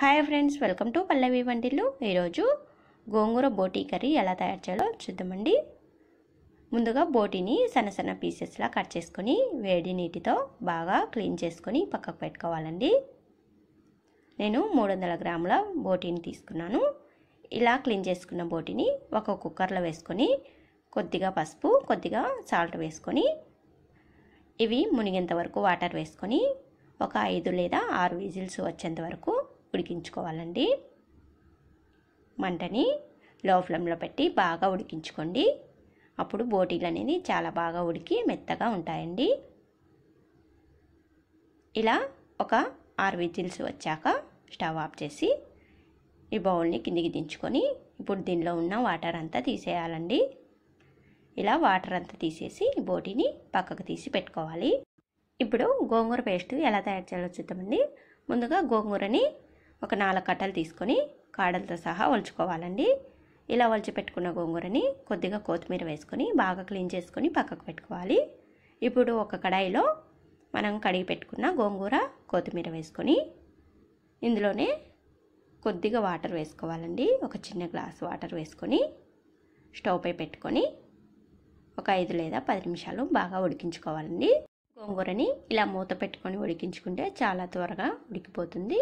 Hi friends, welcome to పల్లవి వంటిల్లు. ఈరోజు గోంగూర బోటీ curry ఎలా తయారు చేయాలో చూద్దామండి. ముందుగా బోటీని సన్న సన్న పీసెస్లా కట్ చేసుకొని వేడి నీటితో బాగా క్లీన్ చేసుకొని పక్కకు పెట్టుకోవాలండి. నేను 300 గ్రాముల బోటీని తీసుకున్నాను. ఇలా క్లీన్ చేసుకున్న బోటీని ఒక కుక్కర్లో వేసుకొని కొద్దిగా పసుపు, కొద్దిగా సాల్ట్ వేసుకొని ఇవి మునిగేంత వరకు వాటర్ వేసుకొని ఒక 5 లేదా 6 విజిల్స్ వచ్చేంత వరకు ఉడికించుకోవాలండి. మంటని లో ఫ్లేమ్లో పెట్టి బాగా ఉడికించుకోండి. అప్పుడు బోటీలు అనేది చాలా బాగా ఉడికి మెత్తగా ఉంటాయండి. ఇలా ఒక 6 విజిల్స్ వచ్చాక స్టవ్ ఆఫ్ చేసి ఈ బౌల్ని కిందికి దించుకొని ఇప్పుడు దీనిలో ఉన్న వాటర్ అంతా తీసేయాలండి. ఇలా వాటర్ అంతా తీసేసి ఈ బోటీని పక్కకు తీసి పెట్టుకోవాలి. ఇప్పుడు గోంగూర పేస్ట్ ఎలా తయారు చేయాలో చూద్దామండి. ముందుగా గోంగూరని ఒక 4 కట్టలు తీసుకొని కాడలతో సహా ఒలుచుకోవాలండి. ఇలా ఒలిచి పెట్టుకున్న గోంగూరని కొద్దిగా కొత్తిమీర వేసుకొని బాగా క్లీన్ చేసుకొని పక్కకు పెట్టుకోవాలి. ఇప్పుడు ఒక కడాయిలో మనం కడిగి పెట్టుకున్న గోంగూర, కొత్తిమీర వేసుకొని ఇందులోనే కొద్దిగా వాటర్ వేసుకోవాలండి. ఒక చిన్న గ్లాస్ వాటర్ వేసుకొని స్టవ్ పై పెట్టుకొని ఒక 5 లేదా 10 నిమిషాలు బాగా ఉడికించుకోవాలండి. గోంగూరని ఇలా మూత పెట్టుకొని ఉడికించుకుంటే చాలా త్వరగా ఉడికిపోతుంది.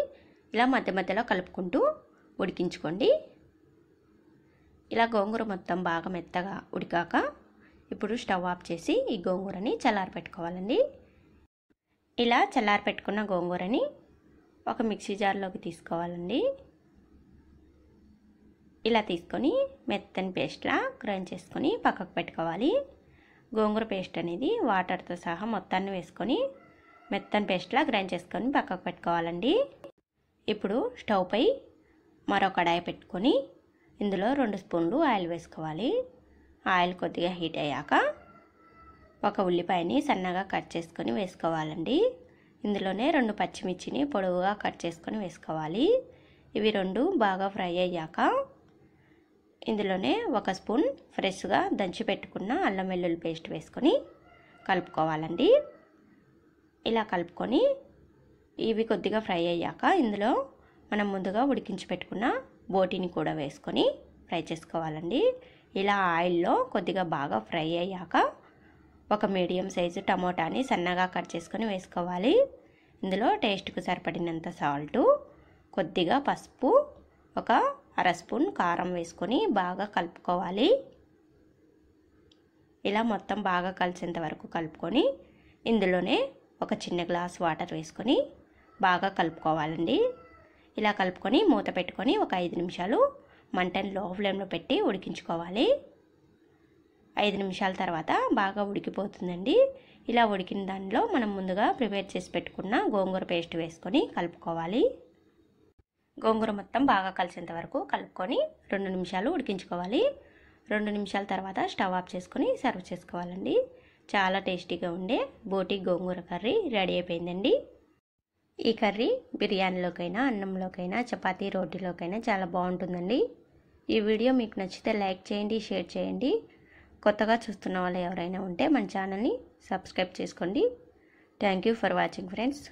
ఇలా మధ్య మధ్యలో కలుపుకుంటూ ఉడికించుకోండి. ఇలా గోంగూర మొత్తం బాగా మెత్తగా ఉడికాక ఇప్పుడు స్టవ్ ఆఫ్ చేసి ఈ గోంగూరని చల్లారి పెట్టుకోవాలండి. ఇలా చల్లారి పెట్టుకున్న గోంగూరని ఒక మిక్సీ జార్లోకి తీసుకోవాలండి. ఇలా తీసుకొని మెత్తని పేస్ట్లా గ్రైండ్ చేసుకొని పక్కకు పెట్టుకోవాలి. గోంగూర పేస్ట్ అనేది వాటర్తో సహా మొత్తాన్ని వేసుకొని మెత్తని పేస్ట్లా గ్రైండ్ చేసుకొని పక్కకు పెట్టుకోవాలండి. ఇప్పుడు స్టవ్ పై మరో కడాయి పెట్టుకొని ఇందులో 2 స్పూన్లు ఆయిల్ వేసుకోవాలి. ఆయిల్ కొద్దిగా హీట్ అయ్యాక ఒక ఉల్లిపాయని సన్నగా కట్ చేసుకొని వేసుకోవాలండి. ఇందులోనే 2 పచ్చిమిర్చిని పొడవుగా కట్ చేసుకొని వేసుకోవాలి. ఇవి 2 బాగా ఫ్రై అయ్యాక ఇందులోనే 1 స్పూన్ ఫ్రెష్గా దంచి పెట్టుకున్న అల్లం వెల్లుల్లి పేస్ట్ వేసుకొని కలుపుకోవాలండి. ఇలా కలుపుకొని ఇవి కొద్దిగా ఫ్రై అయ్యాక ఇందులో మనం ముందుగా ఉడికించి పెట్టుకున్న బోటీని కూడా వేసుకొని ఫ్రై చేసుకోవాలండి. ఇలా ఆయిల్లో కొద్దిగా బాగా ఫ్రై అయ్యాక ఒక మీడియం సైజు టమోటాని సన్నగా కట్ చేసుకొని వేసుకోవాలి. ఇందులో టేస్ట్కు సరిపడినంత సాల్టు, కొద్దిగా పసుపు, ఒక 1/2 స్పూన్ కారం వేసుకొని బాగా కలుపుకోవాలి. ఇలా మొత్తం బాగా కలిసేంత వరకు కలుపుకొని ఇందులోనే ఒక చిన్న గ్లాస్ వాటర్ వేసుకొని బాగా కలుపుకోవాలండి. ఇలా కలుపుకొని మూత పెట్టుకొని ఒక 5 నిమిషాలు మంటని లో ఫ్లేమ్లో పెట్టి ఉడికించుకోవాలి. 5 నిమిషాల తర్వాత బాగా ఉడికిపోతుందండి. ఇలా ఉడికిన దానిలో మనం ముందుగా ప్రిపేర్ చేసి పెట్టుకున్న గోంగూర పేస్ట్ వేసుకొని కలుపుకోవాలి. గోంగూర మొత్తం బాగా కలిసేంత వరకు కలుపుకొని 2 నిమిషాలు ఉడికించుకోవాలి. 2 నిమిషాల తర్వాత స్టవ్ ఆఫ్ చేసుకొని సర్వ్ చేసుకోవాలండి. చాలా టేస్టీగా ఉండే బోటీ గోంగూర కర్రీ రెడీ అయిపోయిందండి. ఈ కర్రీ బిర్యానీలోకైనా, అన్నంలోకైనా, చపాతీ, రోటీలోకైనా చాలా బాగుంటుందండి. ఈ వీడియో మీకు నచ్చితే లైక్ చేయండి, షేర్ చేయండి. కొత్తగా చూస్తున్న వాళ్ళు ఎవరైనా ఉంటే మన ఛానల్ని సబ్స్క్రైబ్ చేసుకోండి. Thank you for watching friends.